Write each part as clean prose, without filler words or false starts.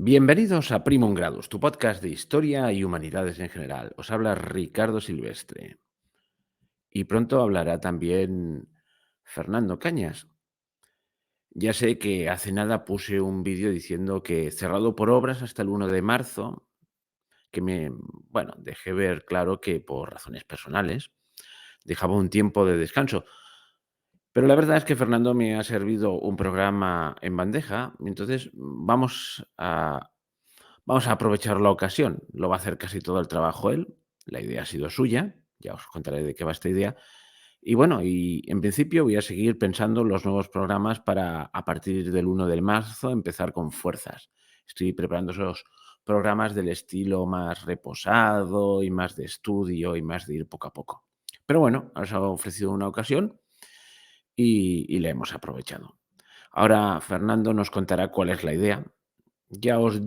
Bienvenidos a Primum Gradus, tu podcast de historia y humanidades en general. Os habla Ricardo Silvestre. Y pronto hablará también Fernando Cañas. Ya sé que hace nada puse un vídeo diciendo que cerrado por obras hasta el 1 de marzo, dejé ver claro que por razones personales dejaba un tiempo de descanso. Pero la verdad es que Fernando me ha servido un programa en bandeja, entonces vamos a aprovechar la ocasión. Lo va a hacer casi todo el trabajo él. La idea ha sido suya. Ya os contaré de qué va esta idea. Y bueno, y en principio voy a seguir pensando los nuevos programas para a partir del 1 de marzo empezar con fuerzas. Estoy preparando esos programas del estilo más reposado y más de estudio y más de ir poco a poco. Pero bueno, os ha ofrecido una ocasión y la hemos aprovechado. Ahora Fernando nos contará cuál es la idea. Ya os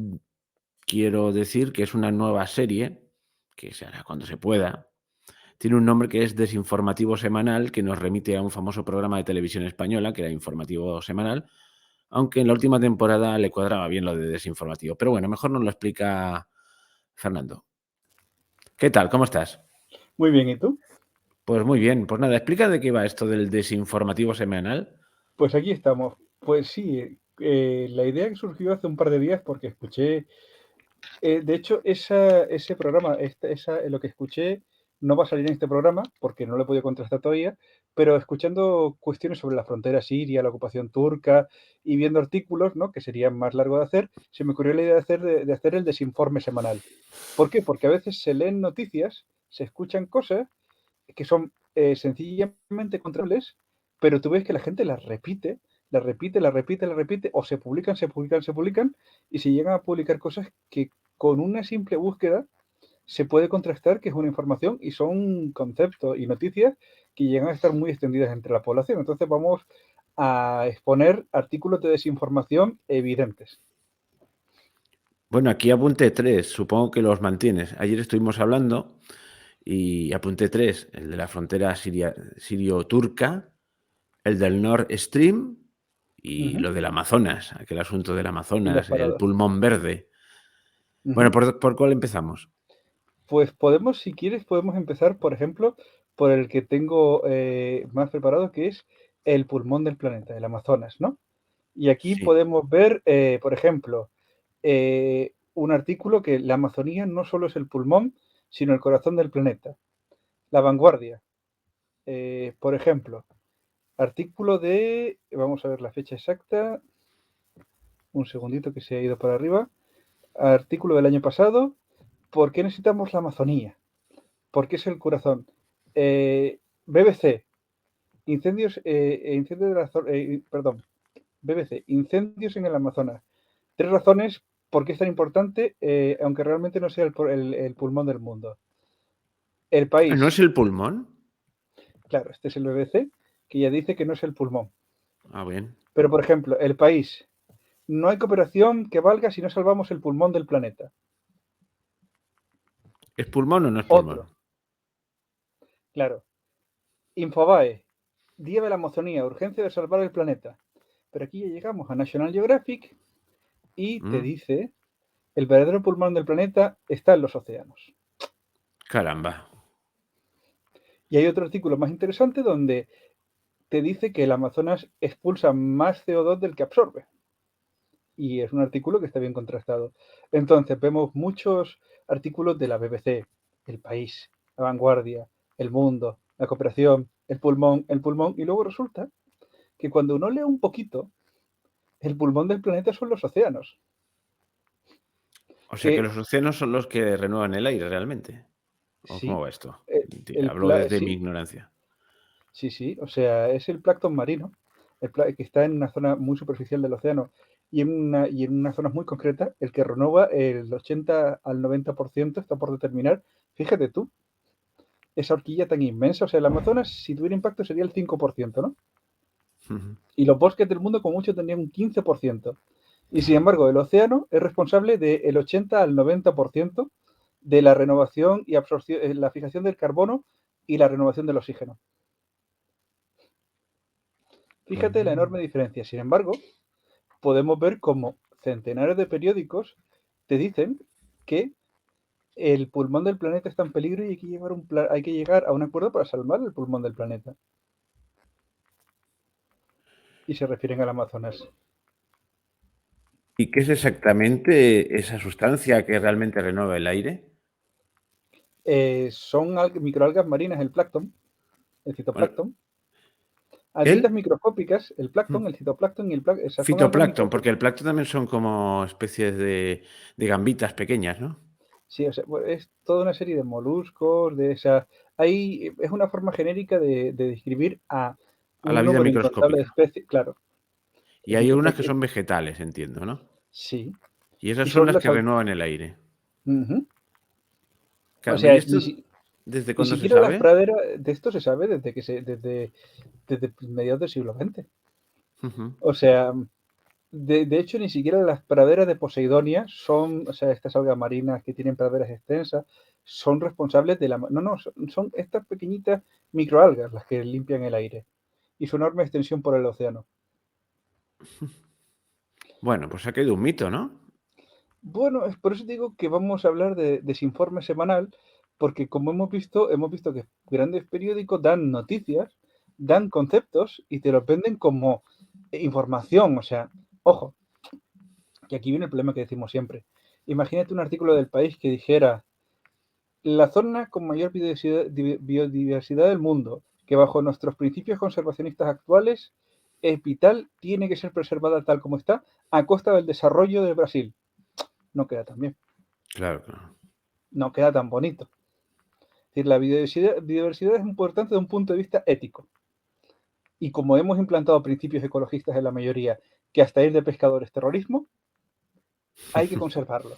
quiero decir que es una nueva serie, que se hará cuando se pueda. Tiene un nombre que es Desinformativo Semanal, que nos remite a un famoso programa de televisión española, que era Informativo Semanal, aunque en la última temporada le cuadraba bien lo de desinformativo. Pero bueno, mejor nos lo explica Fernando. ¿Qué tal? ¿Cómo estás? Muy bien, ¿y tú? Pues muy bien. Pues nada, explica de qué va esto del Desinformativo Semanal. Pues aquí estamos. Pues sí, la idea que surgió hace un par de días porque escuché, de hecho, ese programa, lo que escuché no va a salir en este programa porque no lo he podido contrastar todavía, pero escuchando cuestiones sobre la frontera siria, la ocupación turca y viendo artículos, ¿no? Que serían más largos de hacer, se me ocurrió la idea de hacer el desinforme semanal. ¿Por qué? Porque a veces se leen noticias, se escuchan cosas que son sencillamente contrarias, pero tú ves que la gente las repite, las repite, las repite, las repite, o se publican, se publican, se publican, y se llegan a publicar cosas que con una simple búsqueda se puede contrastar que es una información y son conceptos y noticias que llegan a estar muy extendidas entre la población. Entonces vamos a exponer artículos de desinformación evidentes. Bueno, aquí apunté tres, supongo que los mantienes. Ayer estuvimos hablando y apunté tres, el de la frontera sirio-turca, el del Nord Stream y Ujú. lo del Amazonas, aquel asunto del Y las Amazonas, el paradas. pulmón verde. Bueno, Ujú. ¿por cuál empezamos? Pues podemos, si quieres, podemos empezar, por ejemplo, por el que tengo más preparado, que es el pulmón del planeta, el Amazonas, ¿no? Y aquí Sí. podemos ver, por ejemplo, un artículo que la Amazonía no solo es el pulmón, sino el corazón del planeta. La Vanguardia, por ejemplo, artículo de, vamos a ver la fecha exacta, un segundito que se ha ido para arriba, artículo del año pasado, ¿por qué necesitamos la Amazonía? ¿Por qué es el corazón? BBC, incendios de la perdón, BBC, incendios en el Amazonas. Tres razones por qué es tan importante, aunque realmente no sea el pulmón del mundo. El Ah, ¿no es país, el pulmón? claro, este es el BBC, que ya dice que no es el pulmón. Ah, bien. Pero, por ejemplo, el país, no hay cooperación que valga si no salvamos el pulmón del planeta. ¿Es pulmón o no es pulmón? Otro, claro, Infobae, Día de la Amazonía, urgencia de salvar el planeta. Pero aquí ya llegamos a National Geographic y te Mm, dice, el verdadero pulmón del planeta está en los océanos. caramba. Y hay otro artículo más interesante donde te dice que el Amazonas expulsa más CO2 del que absorbe. Y es un artículo que está bien contrastado. Entonces vemos muchos artículos de la BBC, El País, La Vanguardia, El Mundo, La Cooperación, el pulmón, y luego resulta que cuando uno lee un poquito, el pulmón del planeta son los océanos. O sea que Que los océanos son los que renuevan el aire realmente. ¿O cómo sí, va esto? el Hablo desde mi sí, ignorancia. sí, sí, o sea, es el plancton marino, que está en una zona muy superficial del océano y en unas zonas muy concretas, el que renueva el 80 al 90% está por determinar. Fíjate tú, esa horquilla tan inmensa, o sea, el Amazonas, si tuviera impacto, sería el 5%, ¿no? Ujú. Y los bosques del mundo, como mucho, tendrían un 15%. Y sin embargo, el océano es responsable del 80 al 90% de la renovación y absorción, la fijación del carbono y la renovación del oxígeno. Fíjate la Mm. enorme diferencia. Sin embargo, podemos ver cómo centenares de periódicos te dicen que el pulmón del planeta está en peligro y hay que llegar a un acuerdo para salvar el pulmón del planeta. Y se refieren al Amazonas. ¿Y qué es exactamente esa sustancia que realmente renueva el aire? Son microalgas marinas, el plancton, el Bueno, citoplancton. Alguitas ¿el? microscópicas, el Mm. plancton, el citoplancton y el plancton. Esas son algas Fitoplancton, porque microscópicas. el plancton también son como especies de gambitas pequeñas, ¿no? Sí, o sea, pues, es toda una serie de moluscos, es una forma genérica de describir a A la un vida número incontable de microscópica. especies, claro. Y Es hay decir, unas que son vegetales, entiendo, ¿no? sí. Y esas Y son sobre las las... que renuevan el aire. Ujú. O Claro, ¿y sea, esto desde ni cuándo se siquiera las sabe? praderas, de esto se sabe desde mediados del siglo XX. Ujú. O sea, de hecho, ni siquiera las praderas de Poseidonia o sea, estas algas marinas que tienen praderas extensas, son responsables de la... No, no, son estas pequeñitas microalgas las que limpian el aire y su enorme extensión por el océano. Bueno, pues ha caído un mito, ¿no? Bueno, es por eso digo que vamos a hablar de desinforme semanal, porque como hemos visto que grandes periódicos dan noticias, dan conceptos y te los venden como información. O sea, ojo, que aquí viene el problema que decimos siempre. Imagínate un artículo del País que dijera: la zona con mayor biodiversidad del mundo, que bajo nuestros principios conservacionistas actuales es vital, tiene que ser preservada tal como está, a costa del desarrollo del Brasil. No queda tan bien, Claro, claro. no queda tan bonito. Es decir, la biodiversidad es importante desde un punto de vista ético. Y como hemos implantado principios ecologistas en la mayoría, que hasta ir de pescador es terrorismo, hay que conservarlo.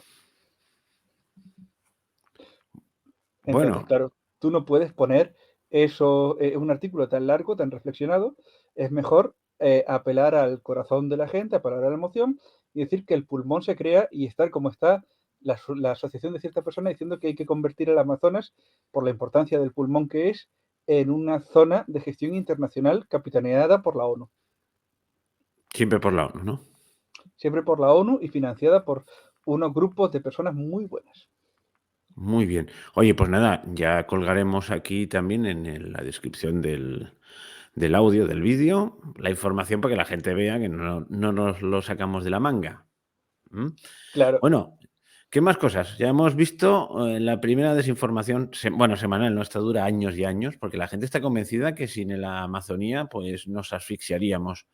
Entonces, Bueno, claro, tú no puedes poner eso, un artículo tan largo, tan reflexionado. Es mejor apelar al corazón de la gente, apelar a la emoción y decir que el pulmón se crea y estar como está la asociación de ciertas personas diciendo que hay que convertir el Amazonas, por la importancia del pulmón que es, en una zona de gestión internacional capitaneada por la ONU. siempre por la ONU, ¿no? Siempre por la ONU y financiada por unos grupos de personas muy buenas. Muy bien. Oye, pues nada, ya colgaremos aquí también en la descripción del audio, del vídeo, la información para que la gente vea que no nos lo sacamos de la manga. ¿Mm? Claro, Bueno, ¿qué más cosas? Ya hemos visto la primera desinformación, bueno, semanal, ¿no? Esta dura años y años, porque la gente está convencida que sin la Amazonía, pues nos asfixiaríamos.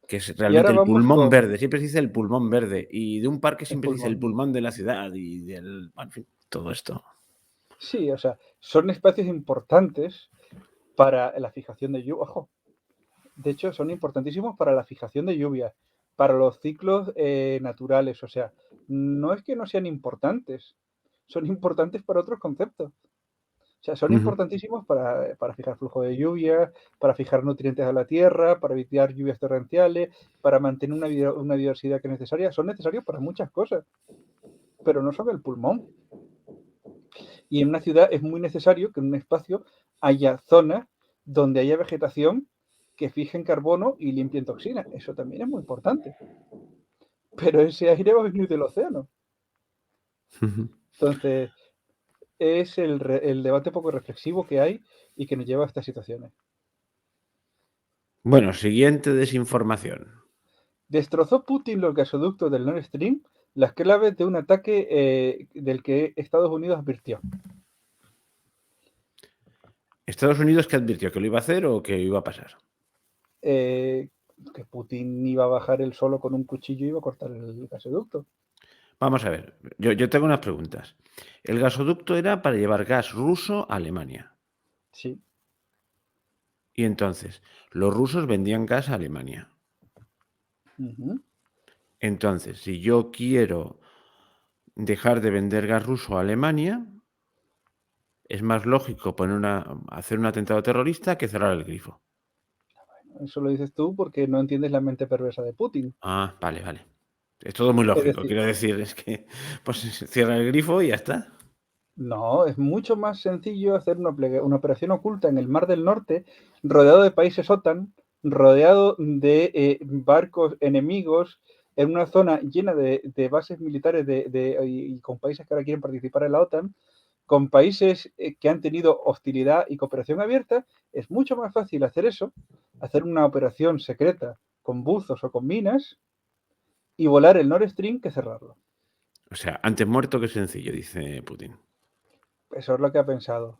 Que es y realmente ahora el vamos pulmón con verde, siempre se dice el pulmón verde, y de un parque el siempre se dice el pulmón. pulmón de la ciudad y bueno, en fin, todo esto. Sí, o sea, son espacios importantes para la fijación de lluvia. Ojo, de hecho, son importantísimos para la fijación de lluvia, para los ciclos naturales. O sea, no es que no sean importantes, son importantes para otros conceptos. O sea, son Ujú. importantísimos para fijar flujo de lluvia, para fijar nutrientes a la tierra, para evitar lluvias torrenciales, para mantener una diversidad que es necesaria. Son necesarios para muchas cosas, pero no son el pulmón. Y en una ciudad es muy necesario que en un espacio haya zonas donde haya vegetación que fijen carbono y limpien toxinas. Eso también es muy importante. Pero ese aire va a venir del océano. Ujú. Entonces, es el debate poco reflexivo que hay y que nos lleva a estas situaciones. Bueno, siguiente desinformación. ¿Destrozó Putin los gasoductos del Nord Stream? Las claves de un ataque del que Estados Unidos advirtió. ¿Estados Unidos qué advirtió? ¿Que lo iba a hacer o que iba a pasar? Eh, que Putin iba a bajar él solo con un cuchillo y iba a cortar el gasoducto. Vamos a ver, yo tengo unas preguntas. El gasoducto era para llevar gas ruso a Alemania. Sí. Y entonces, los rusos vendían gas a Alemania. Ujú. Entonces, si yo quiero dejar de vender gas ruso a Alemania, es más lógico hacer un atentado terrorista que cerrar el grifo. Eso lo dices tú porque no entiendes la mente perversa de Putin. Ah, vale, vale. Es todo muy Es lógico. decir, Quiero decir, es que pues cierra el grifo y ya está. no, es mucho más sencillo hacer una operación oculta en el Mar del Norte, rodeado de países OTAN, rodeado de barcos enemigos, en una zona llena de bases militares y con países que ahora quieren participar en la OTAN, con países que han tenido hostilidad y cooperación abierta, es mucho más fácil hacer eso, hacer una operación secreta con buzos o con minas y volar el Nord Stream que cerrarlo. O sea, antes muerto que sencillo, dice Putin. Eso es lo que ha pensado.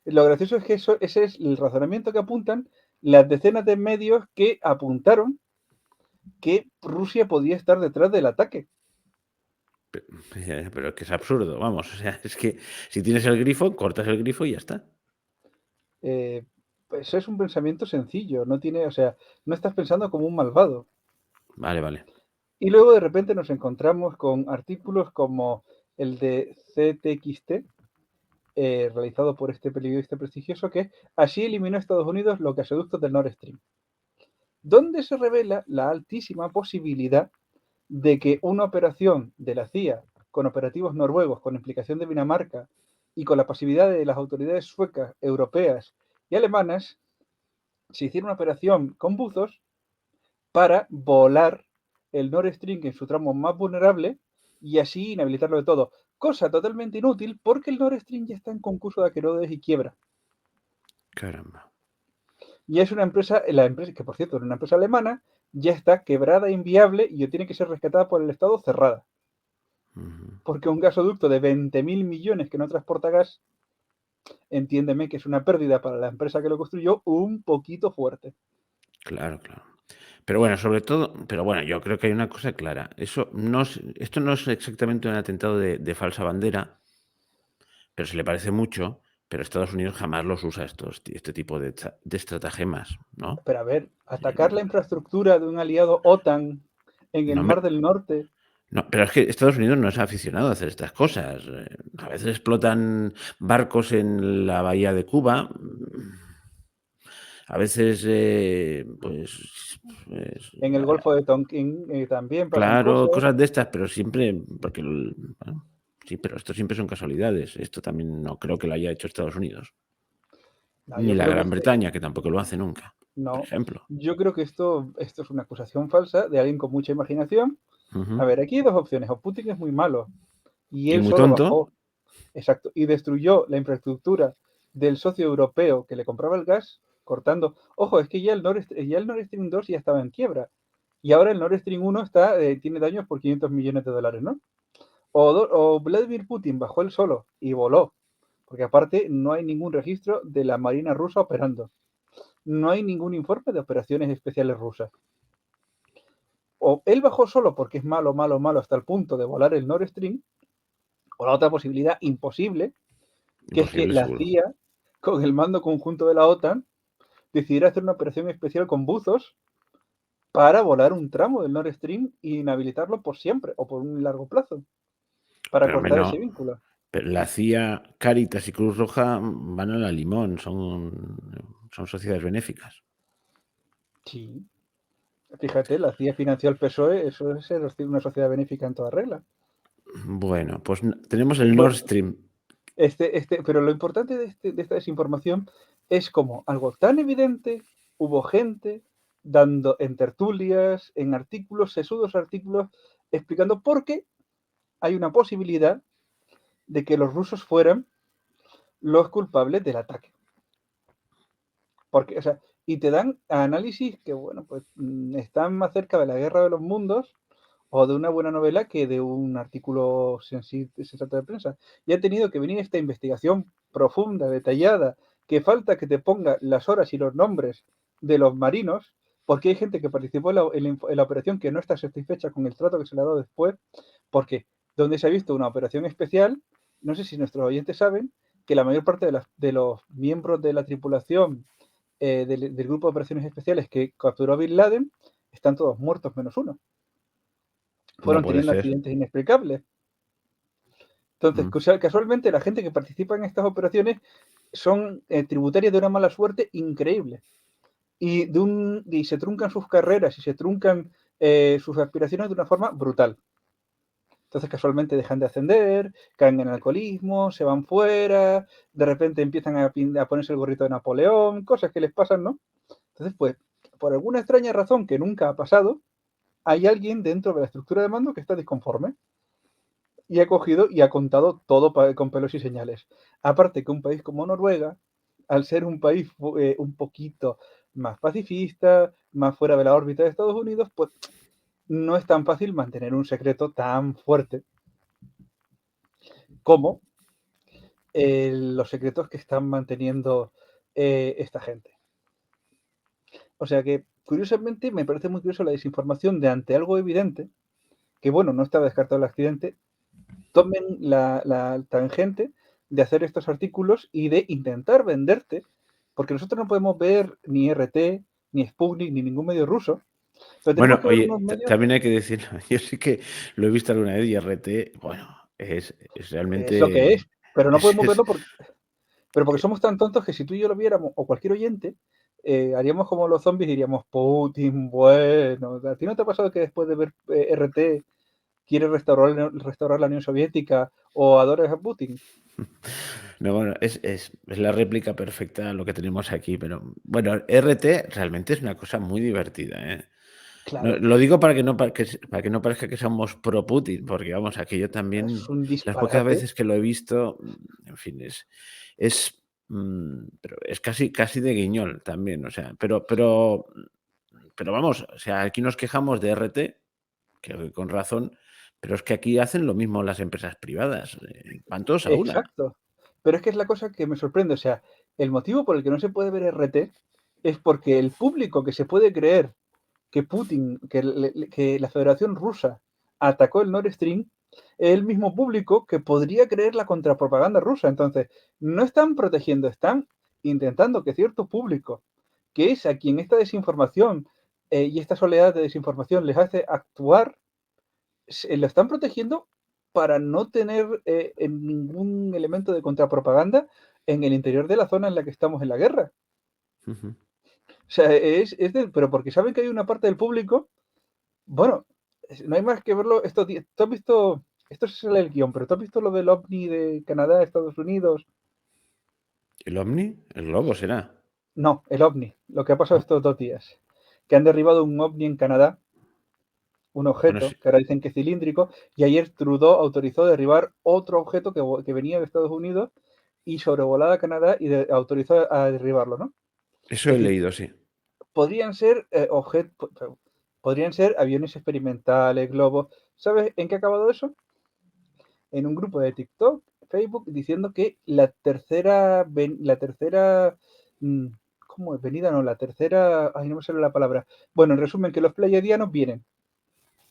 Lo gracioso es que ese es el razonamiento que apuntan las decenas de medios que apuntaron que Rusia podía estar detrás del ataque. Pero es que es absurdo, vamos. O sea, es que si tienes el grifo, cortas el grifo y ya está. Pues es un pensamiento sencillo, no tiene, o sea, no estás pensando como un malvado. Vale, vale. Y luego de repente nos encontramos con artículos como el de CTXT, realizado por este periodista prestigioso, que así eliminó a Estados Unidos los gasoductos del Nord Stream, donde se revela la altísima posibilidad de que una operación de la CIA con operativos noruegos, con implicación de Dinamarca y con la pasividad de las autoridades suecas, europeas y alemanas, se hiciera una operación con buzos para volar el Nord Stream en su tramo más vulnerable y así inhabilitarlo de todo. Cosa totalmente inútil porque el Nord Stream ya está en concurso de acreedores y quiebra. Caramba. Y es una empresa, la empresa, que por cierto es una empresa alemana, ya está quebrada, inviable y tiene que ser rescatada por el Estado cerrada. Ujú. Porque un gasoducto de 20.000 millones que no transporta gas, entiéndeme que es una pérdida para la empresa que lo construyó un poquito fuerte. Claro, claro. Pero bueno, sobre todo, pero bueno, yo creo que hay una cosa clara. Esto no es exactamente un atentado de falsa bandera, pero se le parece mucho. Pero Estados Unidos jamás los usa este tipo de estratagemas, ¿no? Pero a ver, Eh, atacar la infraestructura de un aliado OTAN en el no Mar me, del Norte. no, pero es que Estados Unidos no es aficionado a hacer estas cosas. A veces explotan barcos en la bahía de Cuba. A veces, pues, En el Golfo de Tonkin también pasan claro, cosas. cosas de estas, pero siempre, porque, bueno, sí, pero esto siempre son casualidades. Esto también no creo que lo haya hecho Estados Unidos, No, ni yo la creo que Gran Bretaña, que tampoco lo hace nunca, por no. ejemplo. Yo creo que esto es una acusación falsa de alguien con mucha imaginación. Ujú. A ver, aquí hay dos opciones. O Putin es muy malo y Y él muy solo tonto, bajó, exacto, y destruyó la infraestructura del socio europeo que le compraba el gas, cortando. Ojo, es que ya el Nord Stream 2 ya estaba en quiebra. Y ahora el Nord Stream 1 tiene daños por 500 millones de dólares, ¿no? O Vladimir Putin bajó él solo y voló, porque aparte no hay ningún registro de la Marina rusa operando. No hay ningún informe de operaciones especiales rusas. O él bajó solo porque es malo, malo, malo hasta el punto de volar el Nord Stream, o la otra posibilidad imposible, que es que imposible la seguro. CIA, con el mando conjunto de la OTAN, decidiera hacer una operación especial con buzos para volar un tramo del Nord Stream e inhabilitarlo por siempre o por un largo plazo, para Pero cortar ese menos, vínculo. pero la CIA, Cáritas y Cruz Roja van a la limón, son sociedades benéficas. Sí, fíjate, la CIA financió al PSOE, eso es ser una sociedad benéfica en toda regla. Bueno, pues tenemos el Nord Bueno, Stream. pero lo importante de esta desinformación es como algo tan evidente, hubo gente dando en tertulias, en artículos, sesudos artículos, explicando por qué hay una posibilidad de que los rusos fueran los culpables del ataque. Porque, o sea, y te dan análisis que, bueno, pues están más cerca de la guerra de los mundos o de una buena novela que de un artículo sensato de prensa. Y ha tenido que venir esta investigación profunda, detallada, que falta que te ponga las horas y los nombres de los marinos, porque hay gente que participó en la operación que no está satisfecha con el trato que se le ha dado después, porque donde se ha visto una operación especial, no sé si nuestros oyentes saben que la mayor parte de los miembros de la tripulación del grupo de operaciones especiales que capturó a Bin Laden están todos muertos menos uno. No Fueron puede teniendo ser. accidentes inexplicables. Entonces, Mm. casualmente, la gente que participa en estas operaciones son tributarias de una mala suerte increíble. Y se truncan sus carreras y se truncan sus aspiraciones de una forma brutal. Entonces, casualmente dejan de ascender, caen en alcoholismo, se van fuera, de repente empiezan a ponerse el gorrito de Napoleón, cosas que les pasan, ¿no? Entonces, pues, por alguna extraña razón que nunca ha pasado, hay alguien dentro de la estructura de mando que está disconforme y ha cogido y ha contado todo con pelos y señales. Aparte que un país como Noruega, al ser un país un poquito más pacifista, más fuera de la órbita de Estados Unidos, pues no es tan fácil mantener un secreto tan fuerte como los secretos que están manteniendo esta gente. O sea que, curiosamente, me parece muy curioso la desinformación de ante algo evidente, que bueno, no estaba descartado el accidente, tomen la tangente de hacer estos artículos y de intentar venderte, porque nosotros no podemos ver ni RT, ni Sputnik, ni ningún medio ruso, pero tenemos Bueno, que ver oye, unos medios, también hay que decirlo, yo sí que lo he visto alguna vez y RT, bueno, es es lo que es, realmente pero no podemos es verlo pero porque somos tan tontos que si tú y yo lo viéramos, o cualquier oyente, haríamos como los zombies y diríamos, Putin, bueno, ¿a ti no te ha pasado que después de ver RT quieres restaurar la Unión Soviética o adoras a Putin? no, bueno, es la réplica perfecta a lo que tenemos aquí, pero bueno, RT realmente es una cosa muy divertida, ¿eh? No, Claro, lo digo para que no para que no parezca que somos pro Putin, porque vamos, aquí yo es también, un las pocas disparate. veces que lo he visto, en fin, es, pero es casi de guiñol también, o sea, pero vamos, o sea, aquí nos quejamos de RT, que con razón, pero es que aquí hacen lo mismo las empresas privadas, van todos a una. Exacto. Pero es que es la cosa que me sorprende. O sea, el motivo por el que no se puede ver RT es porque el público que se puede creer que Putin, que la Federación Rusa atacó el Nord Stream, es el mismo público que podría creer la contrapropaganda rusa. Entonces, no están protegiendo, están intentando que cierto público, que es a quien esta desinformación y esta soledad de desinformación les hace actuar, lo están protegiendo para no tener ningún elemento de contrapropaganda en el interior de la zona en la que estamos en la guerra. Ujú. O sea, pero porque saben que hay una parte del público, bueno, no hay más que verlo. ¿Tú has visto, esto se sale del guión, pero tú has visto lo del OVNI de Canadá, Estados Unidos? ¿El OVNI? ¿El globo será? No, el OVNI, lo que ha pasado Ah, estos 2 días, que han derribado un OVNI en Canadá, un bueno, objeto que ahora dicen que es cilíndrico, y ayer Trudeau autorizó derribar otro objeto que venía de Estados Unidos y sobrevolaba Canadá y autorizó a derribarlo, ¿no? eso Es he decir, leído, sí. podrían ser podrían ser aviones experimentales, globos. ¿Sabes en qué ha acabado eso? En un grupo de TikTok, Facebook, diciendo que mm, ¿cómo es? Venida, no, la tercera, ay, no me sale la palabra. Bueno, en resumen, que los pleiadianos vienen,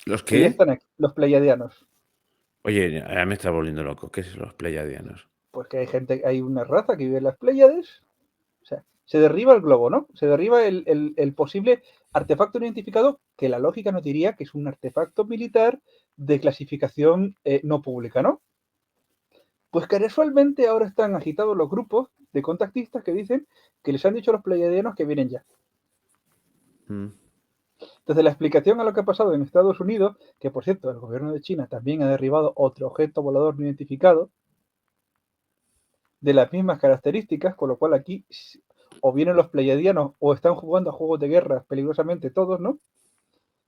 ¿Los que ya qué? están aquí, los pleiadianos. Oye, ahora me está volviendo loco. ¿Qué es los pleiadianos? Pues que hay una raza que vive en las Pléyades. O sea, se derriba el globo, ¿no? Se derriba el posible artefacto no identificado, que la lógica nos diría que es un artefacto militar de clasificación no pública, ¿no? Pues casualmente ahora están agitados los grupos de contactistas que dicen que les han dicho a los pleiadianos que vienen ya. Mm. Entonces, la explicación a lo que ha pasado en Estados Unidos, que por cierto, el gobierno de China también ha derribado otro objeto volador no identificado, de las mismas características, con lo cual aquí o vienen los pleiadianos o están jugando a juegos de guerra peligrosamente todos, ¿no?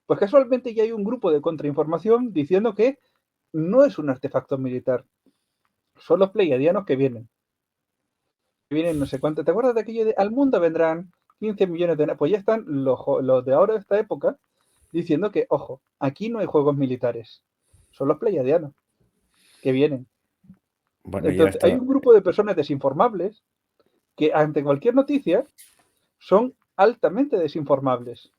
Pues casualmente ya hay un grupo de contrainformación diciendo que no es un artefacto militar, son los pleiadianos que vienen. Vienen no sé cuánto. ¿Te acuerdas de aquello de al mundo vendrán 15 millones de... Pues ya están los de ahora de esta época diciendo que, ojo, aquí no hay juegos militares, son los pleiadianos que vienen. Bueno, ya Entonces, hay está. un grupo de personas desinformables que ante cualquier noticia son altamente desinformables.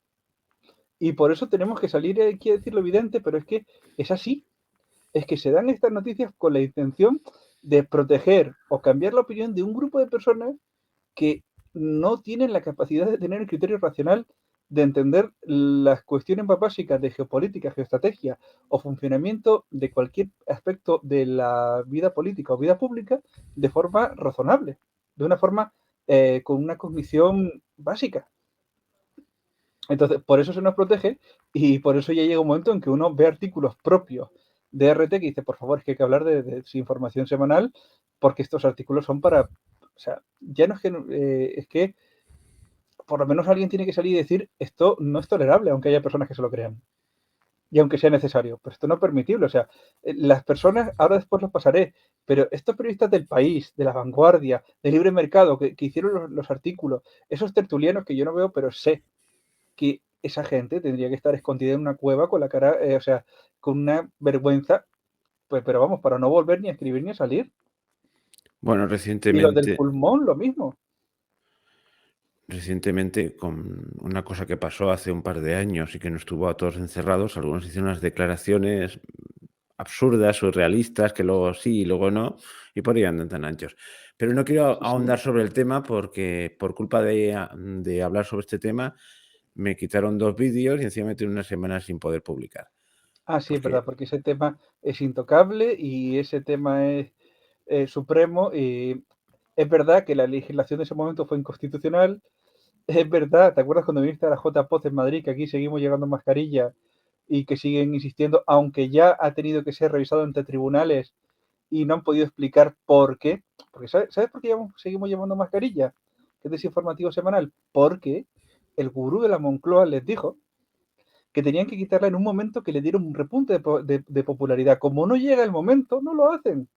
Y por eso tenemos que salir aquí a decir lo evidente, pero es que es así. Es que se dan estas noticias con la intención de proteger o cambiar la opinión de un grupo de personas que no tienen la capacidad de tener el criterio racional de entender las cuestiones más básicas de geopolítica, geoestrategia o funcionamiento de cualquier aspecto de la vida política o vida pública de forma razonable, de una forma con una cognición básica. Entonces, por eso se nos protege y por eso ya llega un momento en que uno ve artículos propios de RT que dice, por favor, es que hay que hablar de su información semanal porque estos artículos son para, o sea, ya no es que por lo menos alguien tiene que salir y decir, esto no es tolerable, aunque haya personas que se lo crean. y aunque sea necesario, pero esto no es permitible. O sea, las personas, ahora después los pasaré, pero estos periodistas del País, de La Vanguardia, de Libre Mercado, que hicieron los artículos, esos tertulianos que yo no veo, pero sé que esa gente tendría que estar escondida en una cueva con la cara, o sea, con una vergüenza, pues, pero vamos, para no volver ni a escribir ni a salir. Bueno, Y los del recientemente, pulmón, lo mismo. recientemente, con una cosa que pasó hace un par de años y que nos tuvo a todos encerrados, algunos hicieron unas declaraciones absurdas, surrealistas, que luego sí y luego no, y por ahí andan tan anchos. Pero no quiero Sí, sí. ahondar sobre el tema porque por culpa de hablar sobre este tema me quitaron 2 vídeos y encima me tuve una semana sin poder publicar. Ah, sí, es Porque, verdad, porque ese tema es intocable y ese tema es supremo. Y es verdad que la legislación de ese momento fue inconstitucional. Es verdad, ¿te acuerdas cuando viniste a la JPOZ en Madrid que aquí seguimos llevando mascarilla y que siguen insistiendo, aunque ya ha tenido que ser revisado ante tribunales y no han podido explicar por qué? Porque ¿sabes por qué seguimos llevando mascarilla? Que es desinformativo semanal. Porque el gurú de la Moncloa les dijo que tenían que quitarla en un momento que le dieron un repunte de popularidad. Como no llega el momento, no lo hacen.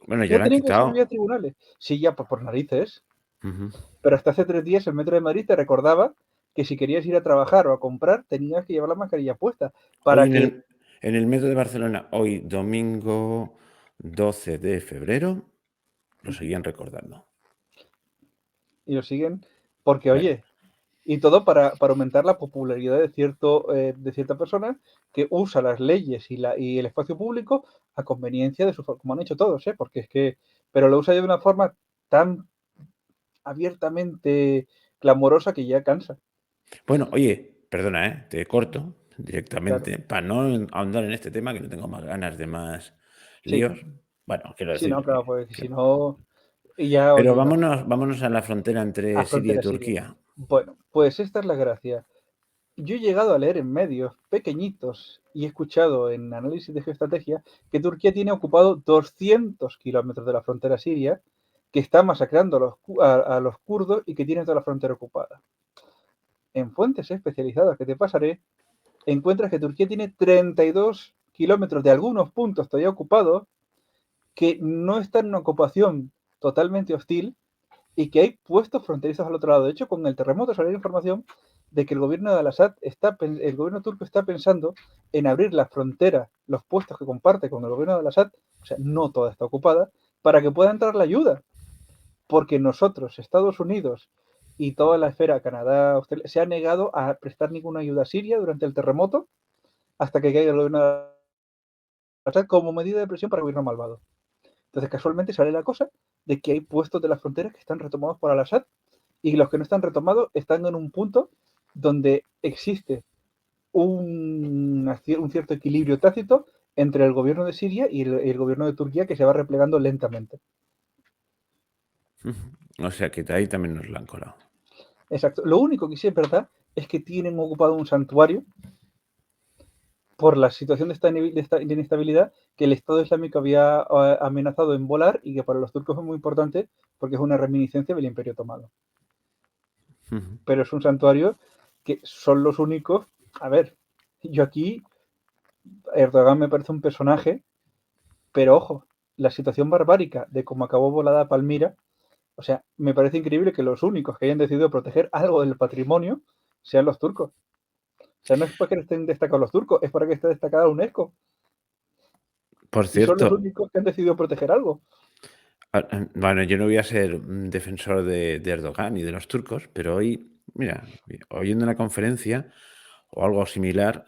bueno, ya Ya lo han tenían que ser vía quitado. tribunales. Sí, ya, pues por narices. Ujú. Pero hasta hace 3 días el Metro de Madrid te recordaba que si querías ir a trabajar o a comprar, tenías que llevar la mascarilla puesta. Hoy Para que, en el metro de Barcelona, hoy domingo 12 de febrero, lo seguían recordando. y lo siguen, porque Bueno, oye, y todo para aumentar la popularidad de cierta persona que usa las leyes y el espacio público a conveniencia de su forma, como han hecho todos, ¿eh? Porque es que, pero lo usa de una forma tan abiertamente clamorosa que ya cansa. bueno, oye, perdona, te corto Claro. directamente para no ahondar en este tema, que no tengo más ganas de más Sí, líos. Bueno, quiero sí, no, decir claro, pues que si no, y ya, pero oye, no, vámonos a la frontera a entre Siria y frontera siria. Turquía. Bueno, pues esta es la gracia. Yo he llegado a leer en medios pequeñitos y he escuchado en análisis de geoestrategia que Turquía tiene ocupado 200 kilómetros de la frontera siria, que está masacrando a los kurdos y que tiene toda la frontera ocupada. En fuentes especializadas que te pasaré, encuentras que Turquía tiene 32 kilómetros de algunos puntos todavía ocupados que no están en una ocupación totalmente hostil y que hay puestos fronterizos al otro lado. De hecho, con el terremoto salió la información de que el gobierno de Al-Assad el gobierno turco está pensando en abrir las fronteras, los puestos que comparte con el gobierno de Al-Assad, o sea, no toda está ocupada, para que pueda entrar la ayuda. Porque nosotros, Estados Unidos y toda la esfera Canadá, Australia, se ha negado a prestar ninguna ayuda a Siria durante el terremoto hasta que caiga el gobierno de Assad como medida de presión para el gobierno malvado. Entonces, casualmente sale la cosa de que hay puestos de las fronteras que están retomados por Al-Assad y los que no están retomados están en un punto donde existe un cierto equilibrio tácito entre el gobierno de Siria y el gobierno de Turquía que se va replegando lentamente. O sea que de ahí también nos la han colado. Exacto. Lo único que sí es verdad es que tienen ocupado un santuario por la situación de inestabilidad que el Estado Islámico había amenazado en volar y que para los turcos es muy importante porque es una reminiscencia del Imperio Otomano. Pero es un santuario que son los únicos. A ver, yo aquí, Erdogan me parece un personaje, pero ojo, la situación barbárica de cómo acabó volada Palmira, o sea, me parece increíble que los únicos que hayan decidido proteger algo del patrimonio sean los turcos. O sea, no es para que estén destacados los turcos, es para que esté destacada la UNESCO. Por Y son los cierto, únicos que han decidido proteger algo. bueno, yo no voy a ser un defensor de Erdogan y de los turcos, pero hoy, mira, oyendo una conferencia o algo similar,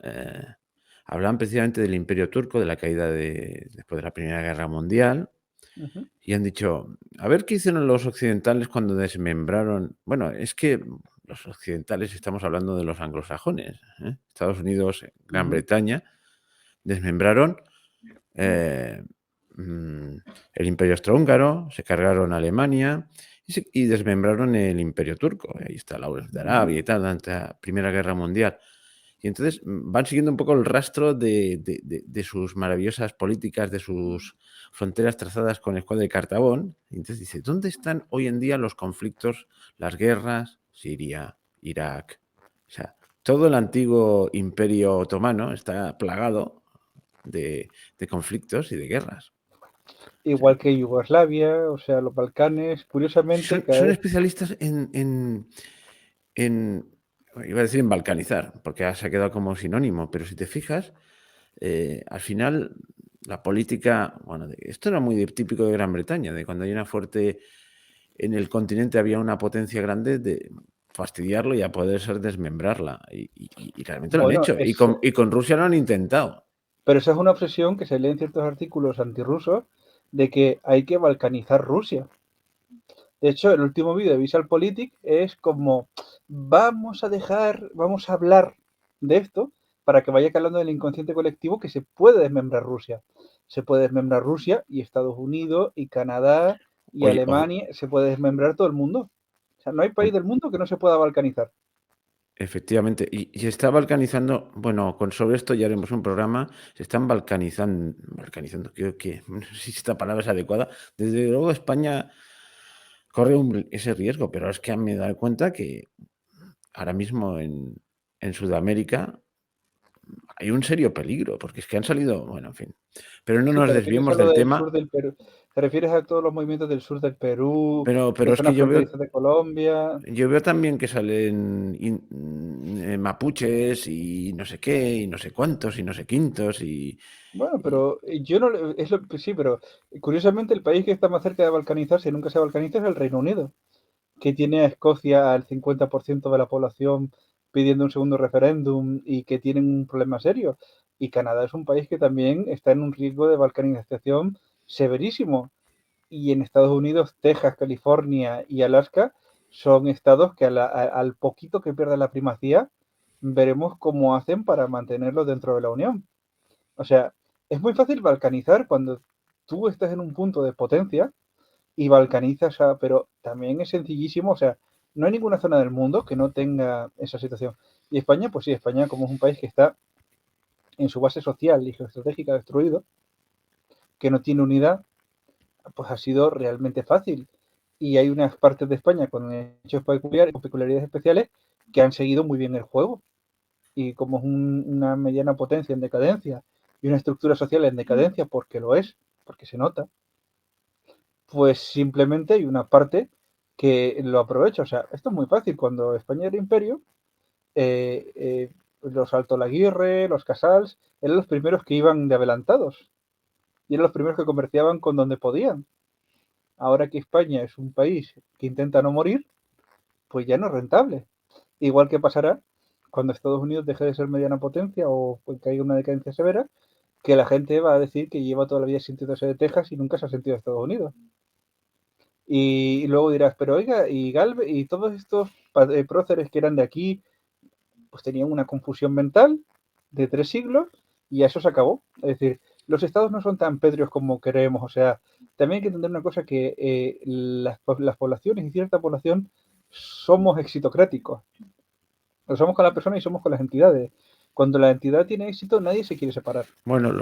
hablaban precisamente del Imperio Turco, de la caída después de la Primera Guerra Mundial, Uh -huh, y han dicho, a ver qué hicieron los occidentales cuando desmembraron. Bueno, es que los occidentales, estamos hablando de los anglosajones, Estados Unidos, uh Gran -huh. Bretaña, desmembraron eh, mm, el Imperio Austrohúngaro, se cargaron a Alemania y desmembraron el Imperio Turco. Ahí está Lawrence de Arabia y tal, durante la Primera Guerra Mundial. Y entonces van siguiendo un poco el rastro de sus maravillosas políticas, de sus fronteras trazadas con el Escudo de Cartabón. Y entonces dice, ¿dónde están hoy en día los conflictos, las guerras? Siria, Irak. O sea, todo el antiguo imperio otomano está plagado de conflictos y de guerras. O sea, Igual que Yugoslavia, o sea, los Balcanes, curiosamente, son cada vez, especialistas en iba a decir en balcanizar, porque ahora se ha quedado como sinónimo, pero si te fijas, al final la política, bueno, esto era muy típico de Gran Bretaña, de cuando hay una fuerte en el continente había una potencia grande de fastidiarlo y a poder ser desmembrarla. Y realmente lo han bueno, hecho. Y con Rusia lo han intentado. pero esa es una obsesión que se lee en ciertos artículos antirrusos de que hay que balcanizar Rusia. De hecho, el último vídeo de VisualPolitik es como, vamos a hablar de esto para que vaya calando en el inconsciente colectivo que se puede desmembrar Rusia. Se puede desmembrar Rusia y Estados Unidos y Canadá y Oye, Alemania, se puede desmembrar todo el mundo. O sea, no hay país del mundo que no se pueda balcanizar. efectivamente. Y se está balcanizando, bueno, sobre esto ya haremos un programa, se están balcanizando, creo que, no sé si esta palabra es adecuada. Desde luego España corre ese riesgo, pero es que me he dado cuenta que ahora mismo en Sudamérica hay un serio peligro, porque es que han salido, bueno, en fin. Pero no Sí, nos te refieres a desviemos lo del del sur tema, del Perú. Te refieres a todos los movimientos del sur del Perú, pero de es que zonas fronterizas de Colombia. yo veo también que salen mapuches y no sé qué, y no sé cuántos, y no sé quintos, Bueno, y pero yo no, es lo que sí, pero curiosamente el país que está más cerca de balcanizarse y nunca se balcaniza es el Reino Unido, que tiene a Escocia al 50% de la población pidiendo un segundo referéndum y que tienen un problema serio. Y Canadá es un país que también está en un riesgo de balcanización severísimo. Y en Estados Unidos, Texas, California y Alaska son estados que al poquito que pierdan la primacía, veremos cómo hacen para mantenerlo dentro de la Unión. O sea, es muy fácil balcanizar cuando tú estás en un punto de potencia y balcanizas, pero también es sencillísimo, o sea, no hay ninguna zona del mundo que no tenga esa situación. Y España, pues sí, España como es un país que está en su base social y geoestratégica destruido, que no tiene unidad, pues ha sido realmente fácil. Y hay unas partes de España con hechos peculiares, con peculiaridades especiales, que han seguido muy bien el juego. Y como es una mediana potencia en decadencia y una estructura social en decadencia, porque lo es, porque se nota, pues simplemente hay una parte que lo aprovecha. O sea, esto es muy fácil. Cuando España era imperio, los Alto Laguirre, los Casals, eran los primeros que iban de adelantados y eran los primeros que comerciaban con donde podían. Ahora que España es un país que intenta no morir, pues ya no es rentable. Igual que pasará cuando Estados Unidos deje de ser mediana potencia o caiga una decadencia severa, que la gente va a decir que lleva toda la vida sintiéndose de Texas y nunca se ha sentido de Estados Unidos. Y luego dirás, pero oiga, y Galvez y todos estos próceres que eran de aquí, pues tenían una confusión mental de 3 siglos y eso se acabó. Es decir, los estados no son tan pétreos como creemos. O sea, también hay que entender una cosa, que las poblaciones y cierta población somos exitocráticos. Lo somos con la persona y somos con las entidades. Cuando la entidad tiene éxito, nadie se quiere separar. bueno,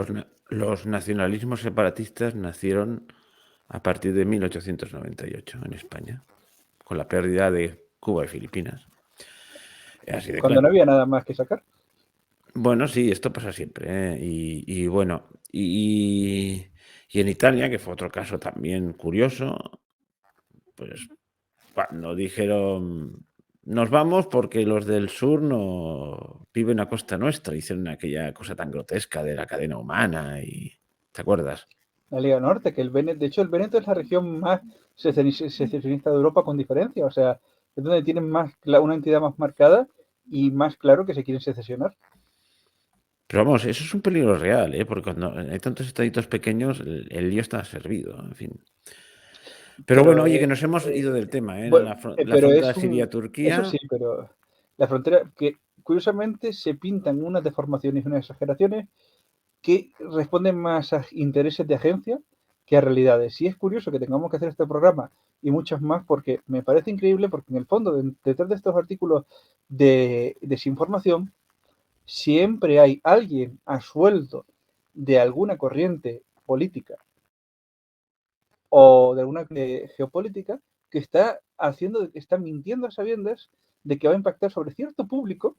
los nacionalismos separatistas nacieron a partir de 1898 en España, con la pérdida de Cuba y Filipinas. Es así de Cuando no claro. había nada más que sacar. Bueno, sí, esto pasa siempre, ¿eh? Y bueno, y en Italia, que fue otro caso también curioso, pues cuando dijeron nos vamos porque los del sur no viven a costa nuestra, hicieron aquella cosa tan grotesca de la cadena humana y ¿te acuerdas? La Liga Norte, que de hecho el Véneto es la región más secesionista de Europa con diferencia. O sea, es donde tienen más una entidad más marcada y más claro que se quieren secesionar. Pero vamos, eso es un peligro real, ¿eh? Porque cuando hay tantos estaditos pequeños, el lío está servido, en fin. Pero Pero, bueno, oye, que nos hemos ido del tema, ¿eh? Era bueno, la pero frontera es eso Siria-Turquía. sí, pero la frontera, que curiosamente se pintan unas deformaciones y unas exageraciones que responden más a intereses de agencia que a realidades. Y es curioso que tengamos que hacer este programa y muchos más, porque me parece increíble, porque en el fondo, detrás de estos artículos de desinformación, siempre hay alguien a sueldo de alguna corriente política o de alguna geopolítica que está mintiendo a sabiendas de que va a impactar sobre cierto público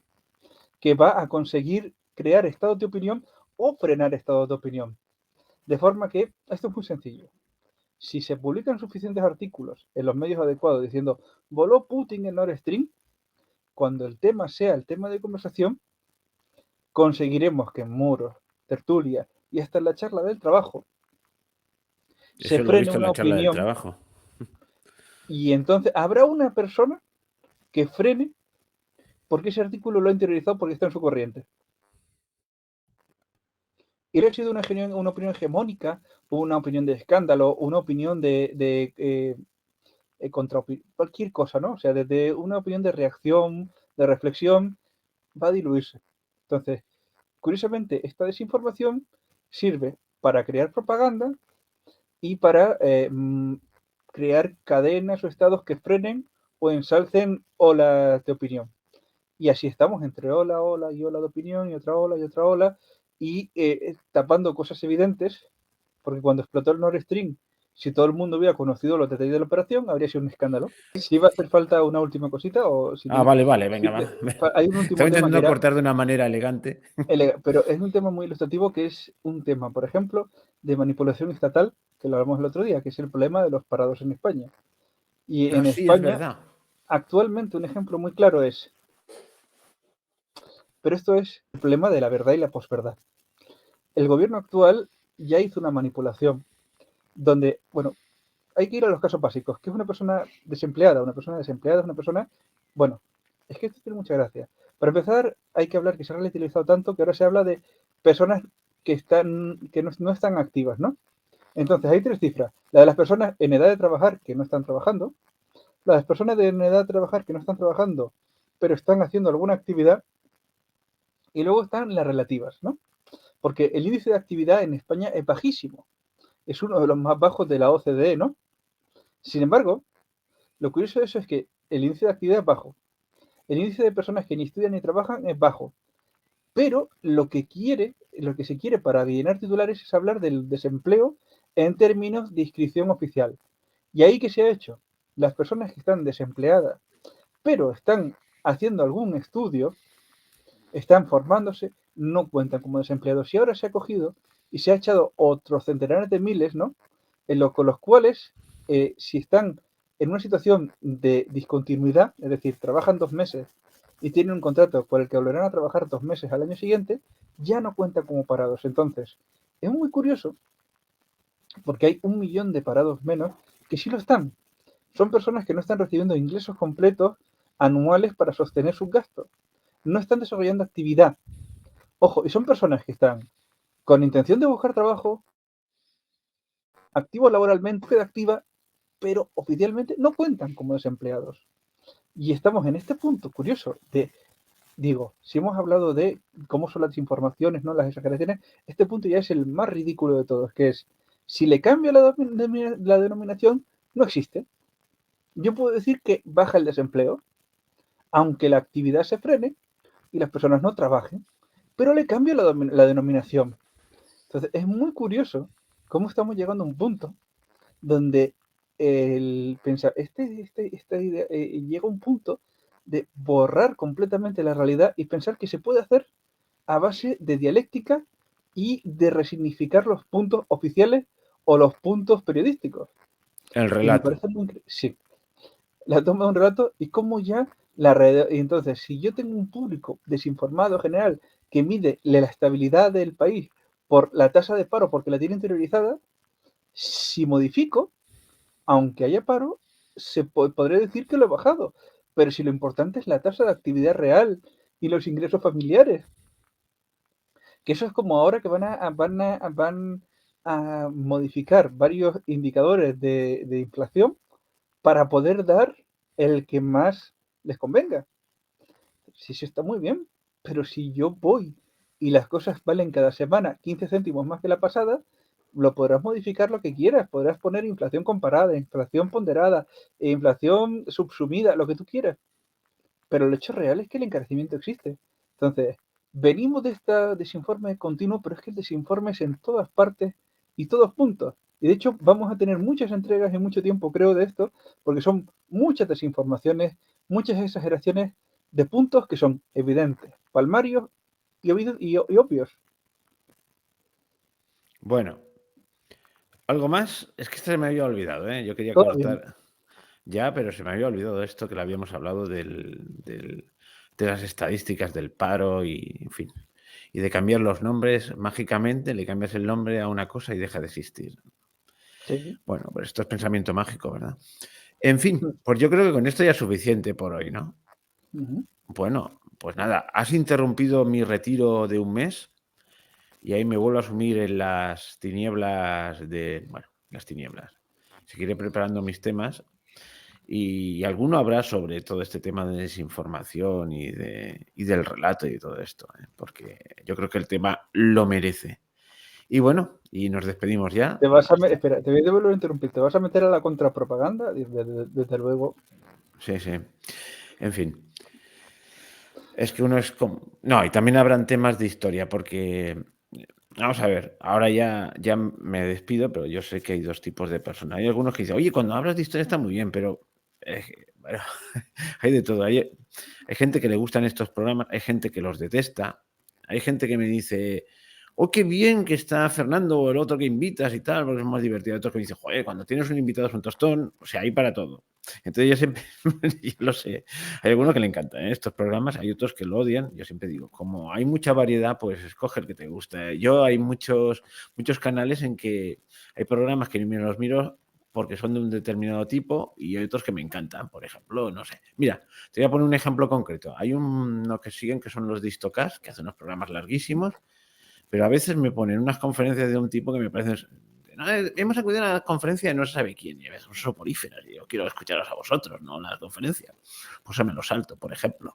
que va a conseguir crear estados de opinión o frenar estados de opinión. De forma que esto es muy sencillo. Si se publican suficientes artículos en los medios adecuados diciendo voló Putin en Nord Stream, cuando el tema sea el tema de conversación, conseguiremos que en muros, tertulias y hasta en la charla del trabajo se Eso lo he frene visto en una la charla del opinión trabajo. y entonces habrá una persona que frene porque ese artículo lo ha interiorizado porque está en su corriente. Y ha sido una opinión hegemónica, una opinión de escándalo, una opinión de contra cualquier cosa, ¿no? O sea, desde una opinión de reacción, de reflexión, va a diluirse. Entonces, curiosamente, esta desinformación sirve para crear propaganda y para crear cadenas o estados que frenen o ensalcen olas de opinión. Y así estamos entre ola, ola y ola de opinión y otra ola y tapando cosas evidentes, porque cuando explotó el Nord Stream, si todo el mundo hubiera conocido los detalles de la operación, habría sido un escándalo. Si iba a hacer falta una última cosita o si Ah, vale, vale, venga, va. hay un último Estaba tema que intentando era cortar de una manera elegante. pero es un tema muy ilustrativo que es un tema, por ejemplo, de manipulación estatal, que lo hablamos el otro día, que es el problema de los parados en España. Y Ah, en sí, es España, verdad. actualmente un ejemplo muy claro es, pero esto es el problema de la verdad y la posverdad. El gobierno actual ya hizo una manipulación donde, bueno, hay que ir a los casos básicos, que es una persona desempleada. Una persona desempleada es una persona, bueno, es que esto tiene mucha gracia. Para empezar, hay que hablar que se ha relativizado tanto que ahora se habla de personas que no están activas, ¿no? Entonces hay tres cifras. La de las personas en edad de trabajar que no están trabajando, la de las personas en edad de trabajar que no están trabajando, pero están haciendo alguna actividad, y luego están las relativas, ¿no? Porque el índice de actividad en España es bajísimo. Es uno de los más bajos de la OCDE, ¿no? Sin embargo, lo curioso de eso es que el índice de actividad es bajo. El índice de personas que ni estudian ni trabajan es bajo. Pero lo que se quiere para llenar titulares es hablar del desempleo en términos de inscripción oficial. ¿Y ahí qué se ha hecho? Las personas que están desempleadas, pero están haciendo algún estudio, están formándose, no cuentan como desempleados. Y ahora se ha cogido y se ha echado otros centenares de miles, ¿no? Con los cuales, si están en una situación de discontinuidad, es decir, trabajan 2 meses y tienen un contrato por el que volverán a trabajar 2 meses al año siguiente, ya no cuentan como parados. Entonces, es muy curioso porque hay 1 millón de parados menos que sí lo están. Son personas que no están recibiendo ingresos completos anuales para sostener sus gastos. No están desarrollando actividad. Ojo, y son personas que están con intención de buscar trabajo, activos laboralmente, búsqueda activa, pero oficialmente no cuentan como desempleados. Y estamos en este punto curioso digo, si hemos hablado de cómo son las informaciones, ¿no? Las exageraciones, este punto ya es el más ridículo de todos, que es, si le cambio la denominación, no existe. Yo puedo decir que baja el desempleo, aunque la actividad se frene y las personas no trabajen, pero le cambio la denominación. Entonces, es muy curioso cómo estamos llegando a un punto donde el pensar, esta idea llega a un punto de borrar completamente la realidad y pensar que se puede hacer a base de dialéctica y de resignificar los puntos oficiales o los puntos periodísticos. El Y me relato. parece muy increíble. Sí, la toma de un relato y cómo ya la red. Y entonces, si yo tengo un público desinformado general que mide la estabilidad del país por la tasa de paro porque la tiene interiorizada, si modifico, aunque haya paro, podré decir que lo he bajado. Pero si lo importante es la tasa de actividad real y los ingresos familiares, que eso es como ahora que van a modificar varios indicadores de inflación para poder dar el que más les convenga. Sí, sí está muy bien, pero si yo voy y las cosas valen cada semana 15 céntimos más que la pasada, lo podrás modificar lo que quieras, podrás poner inflación comparada, inflación ponderada, inflación subsumida, lo que tú quieras, pero el hecho real es que el encarecimiento existe. Entonces, venimos de este desinforme continuo, pero es que el desinforme es en todas partes y todos puntos. Y de hecho, vamos a tener muchas entregas y mucho tiempo, creo, de esto, porque son muchas desinformaciones, muchas exageraciones de puntos que son evidentes, palmarios y obvios. Bueno, ¿algo más? Es que esto se me había olvidado, ¿eh? Yo quería Todavía. comentar ya, pero se me había olvidado esto que lo habíamos hablado de las estadísticas del paro y, en fin, y de cambiar los nombres mágicamente, le cambias el nombre a una cosa y deja de existir. Sí. Bueno, pues esto es pensamiento mágico, ¿verdad? En fin, pues yo creo que con esto ya es suficiente por hoy, ¿no? Ujú. Bueno, pues nada, has interrumpido mi retiro de un mes y ahí me vuelvo a sumir en las tinieblas bueno, las tinieblas. Seguiré preparando mis temas y alguno habrá sobre todo este tema de desinformación y del relato y todo esto, ¿eh? Porque yo creo que el tema lo merece. Y bueno, y nos despedimos ya. Te vas a espera, te voy a volver a interrumpir. ¿Te vas a meter a la contrapropaganda? Desde luego. Sí, sí. En fin. Es que uno es como... No, y también habrán temas de historia, porque vamos a ver, ahora ya me despido, pero yo sé que hay dos tipos de personas. Hay algunos que dicen, oye, cuando hablas de historia está muy bien, pero bueno, hay de todo. Hay gente que le gustan estos programas, hay gente que los detesta, hay gente que me dice, oh, qué bien que está Fernando o el otro que invitas y tal, porque es más divertido. Hay otros que me dicen, joder, cuando tienes un invitado es un tostón, o sea, hay para todo. Entonces yo siempre, yo lo sé, hay algunos que le encantan, ¿eh?, estos programas, hay otros que lo odian. Yo siempre digo, como hay mucha variedad, pues escoge el que te gusta. Yo hay muchos canales en que hay programas que ni me los miro porque son de un determinado tipo y hay otros que me encantan, por ejemplo, no sé. Mira, te voy a poner un ejemplo concreto. Hay uno que siguen que son los de Histocast, que hacen unos programas larguísimos, pero a veces me ponen unas conferencias de un tipo que me parecen... "No, hemos acudido a la conferencia de no se sabe quién, y a veces son soporíferas, y yo quiero escucharos a vosotros, no la conferencia. Pues eso me lo salto, por ejemplo.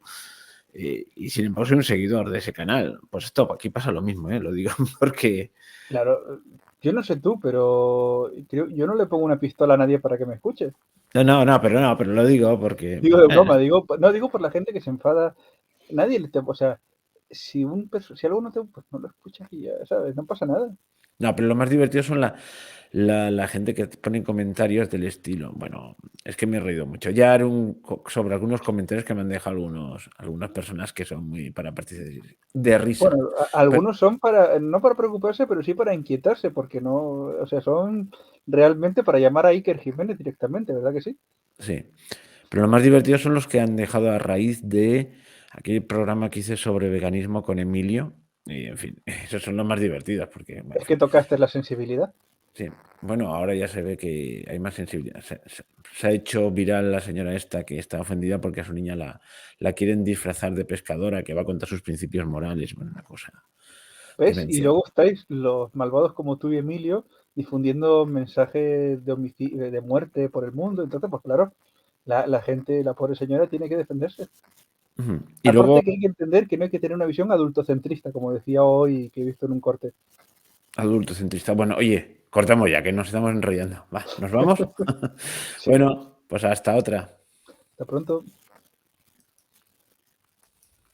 Y sin embargo soy un seguidor de ese canal. Pues esto aquí pasa lo mismo, ¿eh? Lo digo porque... Claro, yo no sé tú, pero yo no le pongo una pistola a nadie para que me escuche. No, pero lo digo porque... Digo de broma, digo por la gente que se enfada. Nadie le te, o sea, si algo no te, pues no lo escuchas y ya, ¿sabes? No pasa nada. No, pero lo más divertido son la gente que pone comentarios del estilo. Bueno, es que me he reído mucho. Ya haré sobre algunos comentarios que me han dejado algunas personas que son muy para partir de risa. Bueno, Pero- algunos son para, no para preocuparse, pero sí para inquietarse, porque no, o sea, son realmente para llamar a Iker Jiménez directamente, ¿verdad que sí? sí, pero lo más divertido son los que han dejado a raíz de aquel programa que hice sobre veganismo con Emilio. Y en fin, esos son los más divertidos porque, bueno, en Es que fin. tocaste la sensibilidad. Sí, bueno, ahora ya se ve que hay más sensibilidad. Se ha hecho viral la señora esta que está ofendida porque a su niña la quieren disfrazar de pescadora, que va contra sus principios morales. Bueno, una cosa ¿Ves? Y demencial. luego estáis los malvados como tú y Emilio difundiendo mensajes de homicidio, de muerte por el mundo. Entonces, pues claro, la gente, la pobre señora tiene que defenderse. Ujú. Y luego, Aparte que hay que entender que no hay que tener una visión adultocentrista, como decía hoy que he visto en un corte. adulto centrista. Bueno, oye, cortamos ya, que nos estamos enrollando. Va, ¿nos vamos? Sí, Bueno, pues hasta otra. hasta pronto.